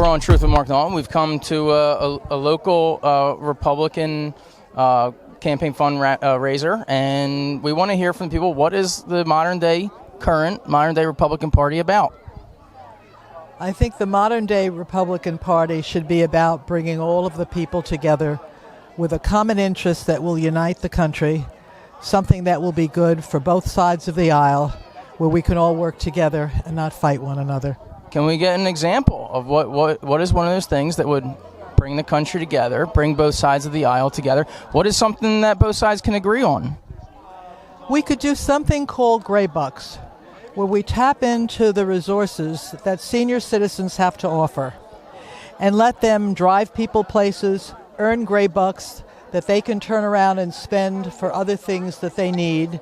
on Truth with Mark Naughton. We've come to a local Republican campaign fundraiser, and we want to hear from people, what is the current modern-day Republican Party about? I think the modern-day Republican Party should be about bringing all of the people together with a common interest that will unite the country, something that will be good for both sides of the aisle, where we can all work together and not fight one another. Can we get an example of what is one of those things that would bring the country together, bring both sides of the aisle together? What is something that both sides can agree on? We could do something called gray bucks, where we tap into the resources that senior citizens have to offer and let them drive people places, earn gray bucks that they can turn around and spend for other things that they need,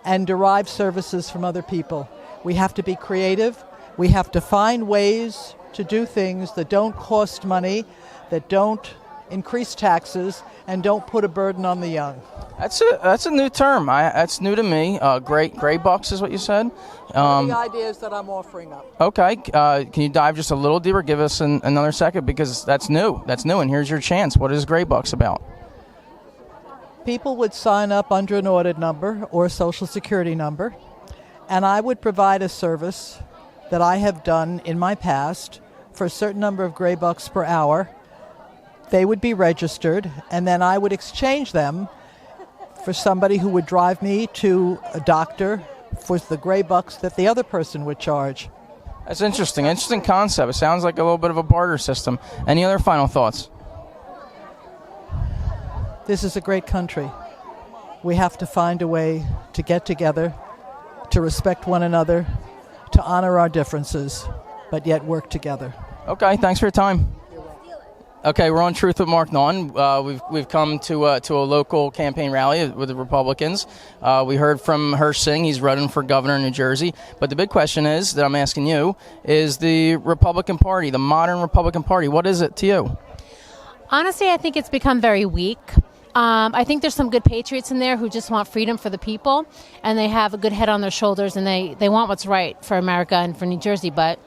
and derive services from other people. We have to be creative. We have to find ways to do things that don't cost money, that don't increase taxes, and don't put a burden on the young. That's a new term. That's new to me. Gray bucks is what you said. The ideas that I'm offering up. Okay. Can you dive just a little deeper? Give us another second, because that's new. And here's your chance. What is gray bucks about? People would sign up under an audit number or a Social Security number, and I would provide a service that I have done in my past for a certain number of gray bucks per hour. They would be registered, and then I would exchange them for somebody who would drive me to a doctor for the gray bucks that the other person would charge. That's interesting. Interesting concept. It sounds like a little bit of a barter system. Any other final thoughts? This is a great country. We have to find a way to get together, to respect one another, to honor our differences, but yet work together. Okay, thanks for your time. Okay, we're on Truth with Mark Naughton. We've come to a local campaign rally with the Republicans. We heard from Hirsh Singh. He's running for governor in New Jersey. But the big question is, that I'm asking you, is the Republican Party, the modern Republican Party, what is it to you? Honestly, I think it's become very weak. I think there's some good patriots in there who just want freedom for the people, and they have a good head on their shoulders, and they want what's right for America and for New Jersey. But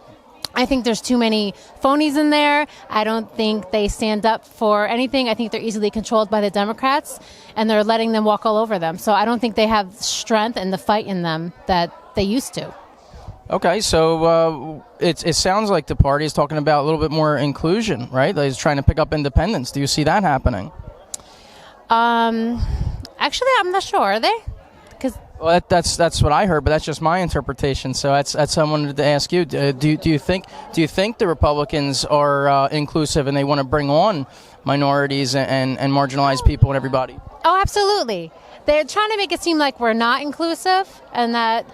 I think there's too many phonies in there. I don't think they stand up for anything. I think they're easily controlled by the Democrats, and they're letting them walk all over them. So I don't think they have strength and the fight in them that they used to. Okay, so it sounds like the party is talking about a little bit more inclusion, right? They're trying to pick up independence. Do you see that happening? Actually, I'm not sure. Are they? Well, that's what I heard, but that's just my interpretation. So that's I wanted to ask you. Do you think the Republicans are inclusive and they want to bring on minorities and marginalized people and everybody? Oh, absolutely. They're trying to make it seem like we're not inclusive and that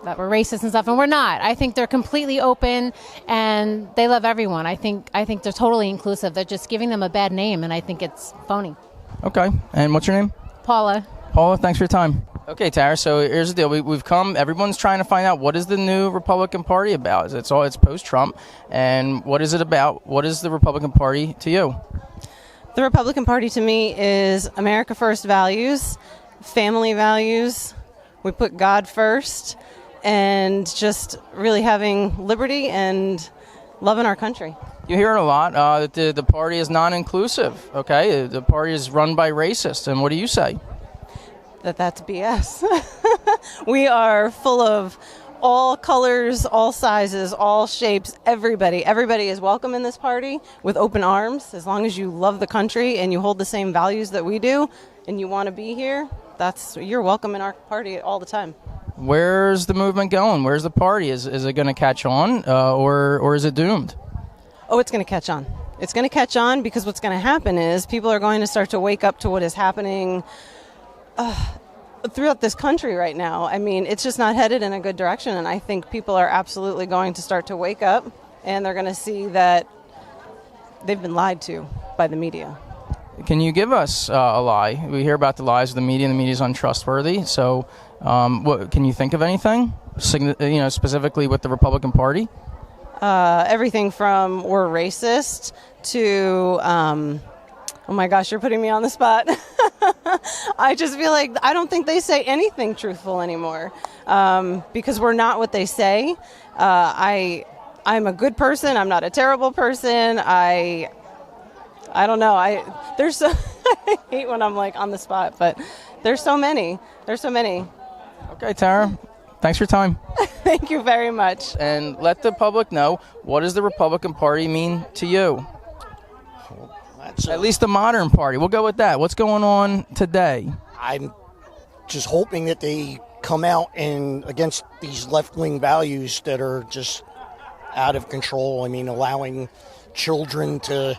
that we're racist and stuff, and we're not. I think they're completely open and they love everyone. I think they're totally inclusive. They're just giving them a bad name, and I think it's phony. Okay. And what's your name? Paula, thanks for your time. Okay, Tara, so here's the deal. We've come, everyone's trying to find out, what is the new Republican Party about? It's post-Trump, and what is it about? What is the Republican Party to you? The Republican Party to me is America First values, family values. We put God first, and just really having liberty and loving our country. You hear it a lot, that the party is non-inclusive, okay? The party is run by racists, and what do you say? That's BS. We are full of all colors, all sizes, all shapes, everybody. Everybody is welcome in this party with open arms. As long as you love the country and you hold the same values that we do and you want to be here, you're welcome in our party all the time. Where's the movement going? Where's the party? Is it going to catch on, or is it doomed? Oh, it's going to catch on. It's going to catch on because what's going to happen is people are going to start to wake up to what is happening throughout this country right now. I mean, it's just not headed in a good direction, and I think people are absolutely going to start to wake up, and they're going to see that they've been lied to by the media. Can you give us a lie? We hear about the lies of the media, and the media is untrustworthy. So, can you think of anything, specifically with the Republican Party? Everything from we're racist to, oh my gosh, you're putting me on the spot. I just feel like I don't think they say anything truthful anymore because we're not what they say. I I'm a good person. I'm not a terrible person. I don't know. There's so I hate when I'm like on the spot, but there's so many. There's so many. Okay, Tara. Thanks for your time. Thank you very much. And let the public know, what does the Republican Party mean to you? At least the modern party. We'll go with that. What's going on today? I'm just hoping that they come out and against these left-wing values that are just out of control. I mean, allowing children to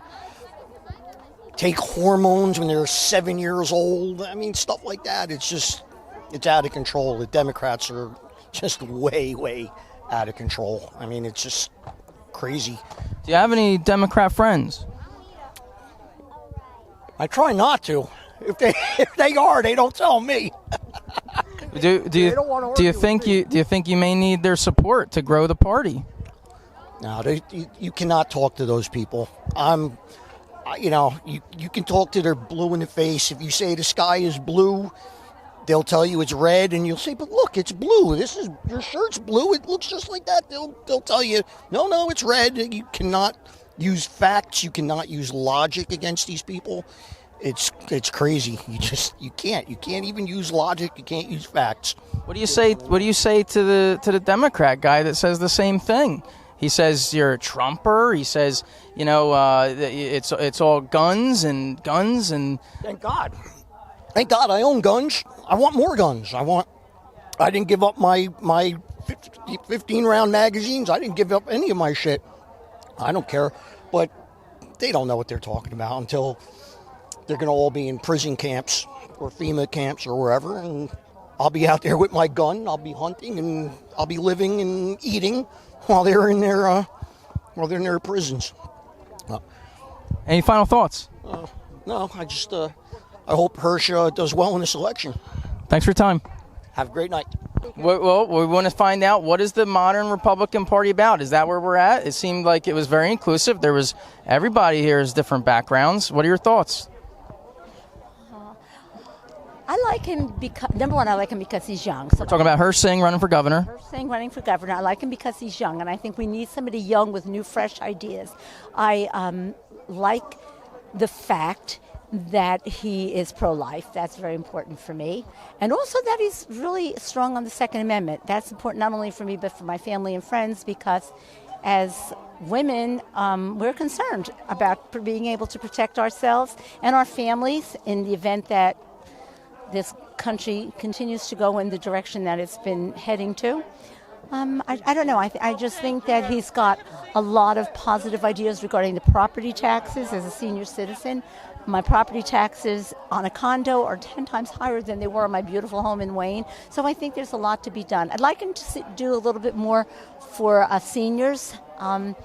take hormones when they're 7 years old. I mean, stuff like that. It's out of control. The Democrats are just way out of control. I mean, it's just crazy. Do you have any Democrat friends? I try not to. If they are, they don't tell me. Do you think you may need their support to grow the party? No, you cannot talk to those people. You can talk to their blue in the face. If you say the sky is blue, they'll tell you it's red, and you'll say, "But look, it's blue. Your shirt's blue. It looks just like that." They'll tell you, "No, it's red." You cannot use facts. You cannot use logic against these people. It's crazy. You can't. You can't even use logic. You can't use facts. What do you say? What do you say to the Democrat guy that says the same thing? He says you're a Trumper. He says, it's all guns and. Thank God I own guns. I want more guns. I didn't give up my 15-round magazines. I didn't give up any of my shit. I don't care. But they don't know what they're talking about until they're going to all be in prison camps or FEMA camps or wherever. And I'll be out there with my gun. I'll be hunting and I'll be living and eating while they're in their prisons. Any final thoughts? No, I hope Hirsh does well in this election. Thanks for your time. Have a great night. Well, we want to find out, what is the modern Republican Party about? Is that where we're at? It seemed like it was very inclusive. Everybody here has different backgrounds. What are your thoughts? I like him because, number one, I like him because he's young. So We're talking about Hirsh Singh running for governor. Hirsh Singh running for governor. I like him because he's young, and I think we need somebody young with new, fresh ideas. I like the fact that he is pro-life. That's very important for me. And also that he's really strong on the Second Amendment. That's important not only for me, but for my family and friends, because as women, we're concerned about being able to protect ourselves and our families in the event that this country continues to go in the direction that it's been heading to. I don't know. I just think that he's got a lot of positive ideas regarding the property taxes. As a senior citizen, my property taxes on a condo are 10 times higher than they were on my beautiful home in Wayne. So I think there's a lot to be done. I'd like him to do a little bit more for seniors, and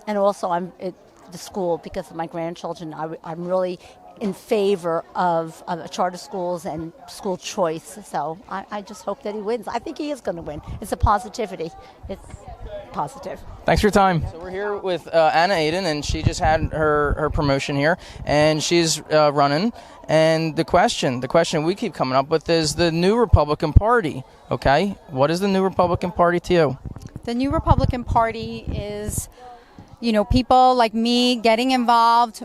also at the school, because of my grandchildren. I'm really in favor of charter schools and school choice. So I just hope that he wins. I think he is going to win. It's a positivity. It's positive. Thanks for your time. So we're here with Anna Aydin, and she just had her promotion here, and she's running. And the question we keep coming up with is the new Republican Party. Okay, what is the new Republican Party to you? The new Republican Party is, people like me getting involved,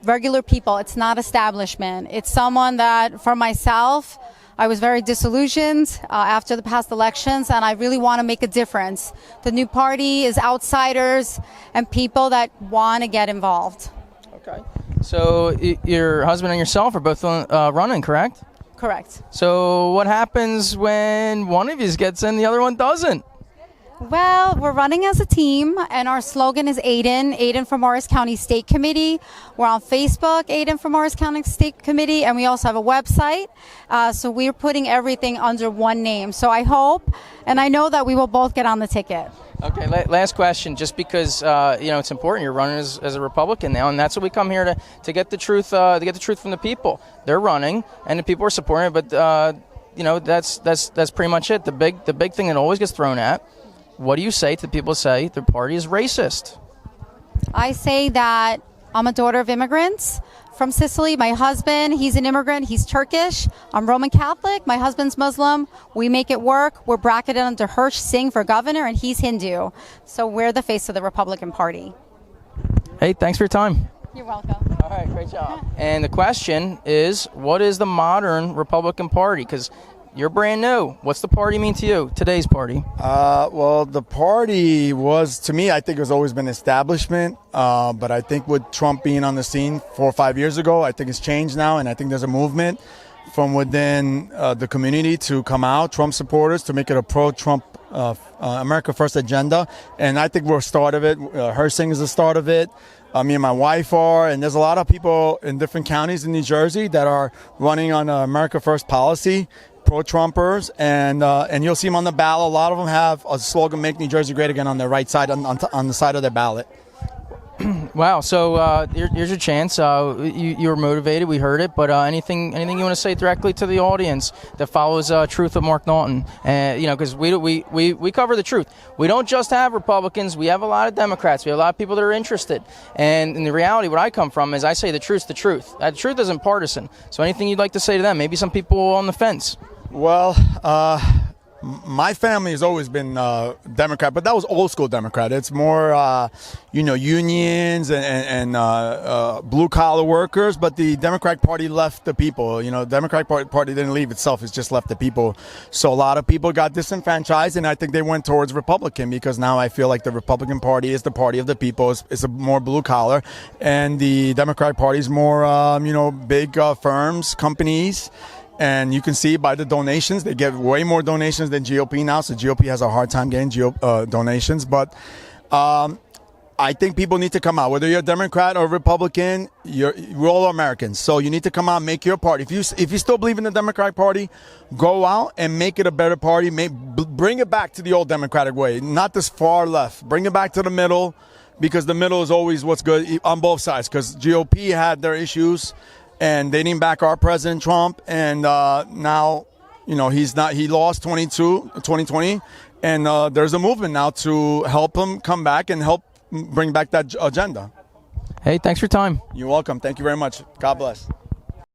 regular people. It's not establishment. It's someone that, for myself, I was very disillusioned after the past elections, and I really want to make a difference. The new party is outsiders and people that want to get involved. Okay. So your husband and yourself are both running, correct? Correct. So what happens when one of you gets in, the other one doesn't? Well, we're running as a team, and our slogan is Aydin for Morris County State Committee. We're on Facebook, Aydin for Morris County State Committee, and we also have a website. So we're putting everything under one name. So I hope, and I know that we will both get on the ticket. Okay, last question, just because it's important. You're running as a Republican now, and that's what we come here to get the truth. To get the truth from the people. They're running, and the people are supporting it. But that's pretty much it. The big thing that always gets thrown at. What do you say to people who say the party is racist? I say that I'm a daughter of immigrants from Sicily. My husband, he's an immigrant. He's Turkish. I'm Roman Catholic. My husband's Muslim. We make it work. We're bracketed under Hirsh Singh for governor, and he's Hindu. So we're the face of the Republican Party. Hey, thanks for your time. You're welcome. All right, great job. And the question is, what is the modern Republican Party? Because you're brand new. What's the party mean to you, today's party? Well, the party was, to me, I think it's always been establishment. But I think with Trump being on the scene 4 or 5 years ago, I think it's changed now. And I think there's a movement from within the community to come out, Trump supporters, to make it a pro-Trump America First agenda. And I think we're a start of it. Hirsh Singh is the start of it. Me and my wife are, and there's a lot of people in different counties in New Jersey that are running on America First policy, pro-Trumpers, and you'll see them on the ballot. A lot of them have a slogan, "Make New Jersey Great Again," on their right side, on the side of their ballot. Wow. So here's your chance. You were motivated. We heard it. But anything you want to say directly to the audience that follows Truth with Mark Naughton? And because we cover the truth. We don't just have Republicans. We have a lot of Democrats. We have a lot of people that are interested. And in the reality, what I come from is I say the truth's the truth. The truth isn't partisan. So anything you'd like to say to them? Maybe some people on the fence. Well, my family has always been Democrat, but that was old school Democrat. It's more, unions and blue collar workers. But the Democratic Party left the people. The Democratic Party didn't leave itself; it's just left the people. So a lot of people got disenfranchised, and I think they went towards Republican because now I feel like the Republican Party is the party of the people. It's a more blue collar, and the Democratic Party is more, big firms, companies. And you can see by the donations, they get way more donations than GOP now. So GOP has a hard time getting donations. But I think people need to come out. Whether you're a Democrat or Republican, we're all Americans. So you need to come out and make your party. If you still believe in the Democratic Party, go out and make it a better party. Bring it back to the old Democratic way, not this far left. Bring it back to the middle, because the middle is always what's good on both sides. Because GOP had their issues, and they didn't back our President Trump, and now, he's not. He lost 2020, and there's a movement now to help him come back and help bring back that agenda. Hey, thanks for your time. You're welcome. Thank you very much. God bless.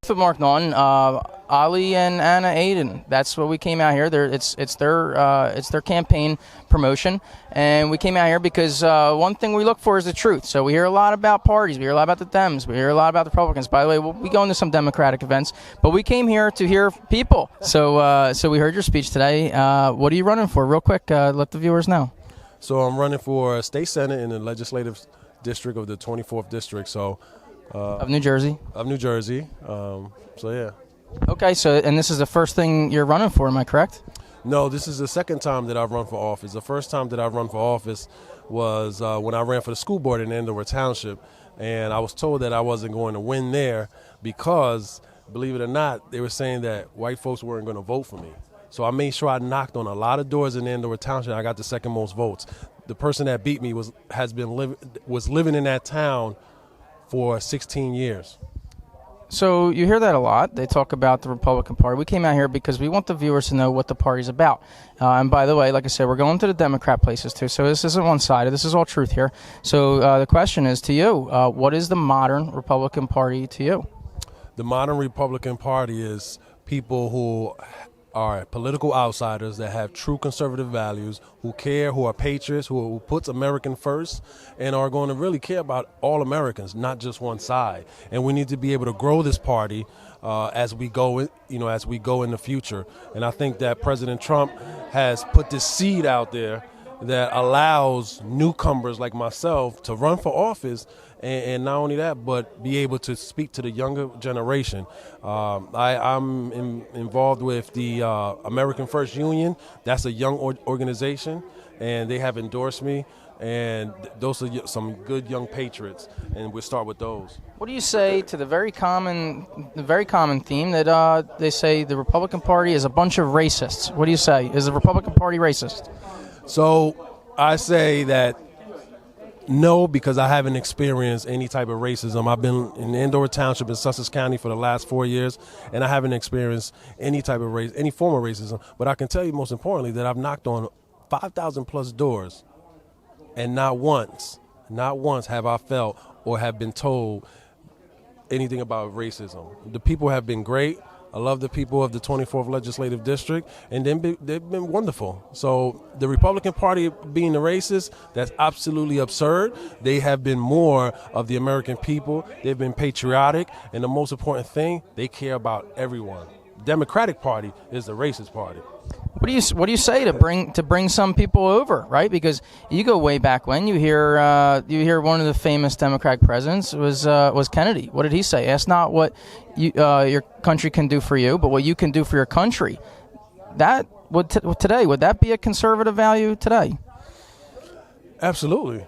For Mark Naughton, Ali and Anna Aydin. That's what we came out here. It's their campaign promotion, and we came out here because one thing we look for is the truth. So we hear a lot about parties, we hear a lot about the Dems, we hear a lot about the Republicans. By the way, we go into some Democratic events, but we came here to hear people. So we heard your speech today. What are you running for? Real quick, let the viewers know. So I'm running for state senate in the legislative district of the 24th district. So. Of New Jersey. So yeah. Okay, and this is the first thing you're running for, am I correct? No, this is the second time that I've run for office. The first time that I've run for office was when I ran for the school board in Andover Township, and I was told that I wasn't going to win there because, believe it or not, they were saying that white folks weren't going to vote for me. So I made sure I knocked on a lot of doors in Andover Township. I got the second most votes. The person that beat me was living in that town for 16 years. So you hear that a lot. They talk about the Republican Party. We came out here because we want the viewers to know what the party's about. And by the way, like I said, we're going to the Democrat places too. So this isn't one-sided. This is all truth here. So the question is to you, what is the modern Republican Party to you? The modern Republican Party is people who are political outsiders that have true conservative values, who care, who are patriots, who puts American first, and are going to really care about all Americans, not just one side. And we need to be able to grow this party as we go in the future. And I think that President Trump has put this seed out there that allows newcomers like myself to run for office, and not only that, but be able to speak to the younger generation. I'm involved with the American First Union. That's a young organization, and they have endorsed me, and those are some good young patriots, and we'll start with those. What do you say to the very common theme that they say the Republican Party is a bunch of racists? What do you say? Is the Republican Party racist? So I say that no, because I haven't experienced any type of racism. I've been in Andover Township in Sussex County for the last 4 years, and I haven't experienced any type of any form of racism. But I can tell you most importantly that I've knocked on 5,000 plus doors, and not once have I felt or have been told anything about racism. The people have been great. I love the people of the 24th Legislative District, and they've been wonderful. So the Republican Party being the racist, that's absolutely absurd. They have been more of the American people. They've been patriotic, and the most important thing, they care about everyone. Democratic Party is the racist party. What do you say to bring some people over, right? Because you go way back when you hear one of the famous Democratic presidents was Kennedy. What did he say? Ask not what your country can do for you, but what you can do for your country. That would today, would that be a conservative value today? Absolutely.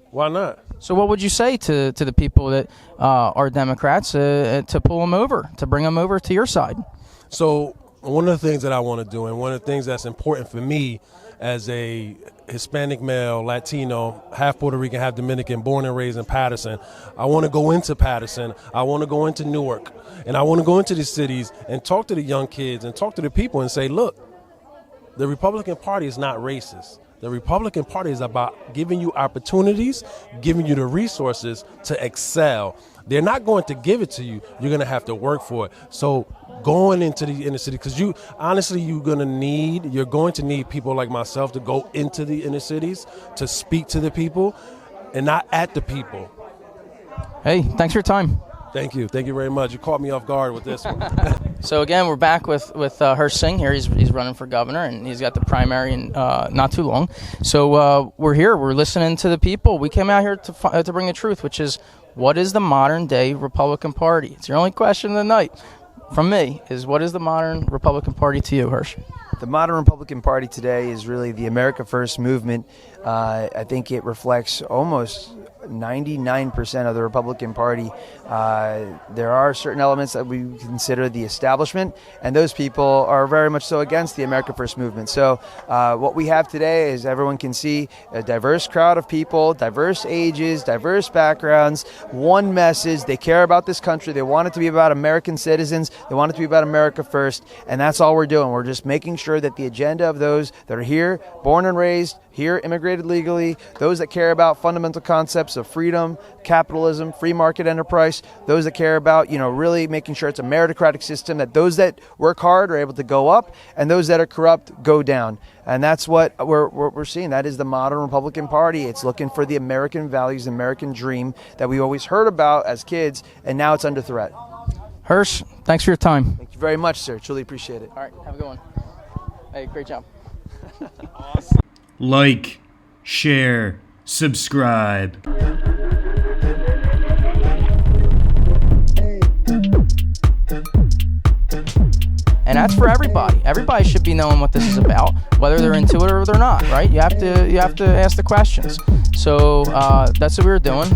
Why not? So what would you say to the people that are Democrats to pull them over, to bring them over to your side? So one of the things that I want to do, and one of the things that's important for me as a Hispanic male, Latino, half Puerto Rican, half Dominican, born and raised in Patterson, I want to go into Patterson, I want to go into Newark, and I want to go into these cities and talk to the young kids and talk to the people and say, look, the Republican Party is not racist. The Republican Party is about giving you opportunities, giving you the resources to excel. They're not going to give it to you. You're going to have to work for it. So going into the inner city, because you're going to need people like myself to go into the inner cities, to speak to the people and not at the people. Hey, thanks for your time. Thank you. Thank you very much. You caught me off guard with this one. So again, we're back with Hirsh Singh here. He's running for governor, and he's got the primary in not too long. So we're here. We're listening to the people. We came out here to bring the truth, which is, what is the modern day Republican Party? It's your only question of the night from me, is what is the modern Republican Party to you, Hirsh? The modern Republican Party today is really the America First movement. I think it reflects almost 99% of the Republican Party. There are certain elements that we consider the establishment, and those people are very much so against the America First movement. So what we have today is, everyone can see, a diverse crowd of people, diverse ages, diverse backgrounds, one message. They care about this country. They want it to be about American citizens. They want it to be about America first, and that's all we're doing. We're just making sure that the agenda of those that are here, born and raised, here immigrated legally, those that care about fundamental concepts of freedom, capitalism, free market enterprise, those that care about, really making sure it's a meritocratic system, that those that work hard are able to go up and those that are corrupt go down. And that's what we're seeing. That is the modern Republican Party. It's looking for the American values, the American dream that we always heard about as kids, and now it's under threat. Hirsh, thanks for your time. Thank you very much, sir. Truly appreciate it. All right, have a good one. Hey, great job. Awesome. Like, share, subscribe. And that's for everybody. Everybody should be knowing what this is about, whether they're into it or they're not, right? You have to ask the questions. So that's what we were doing.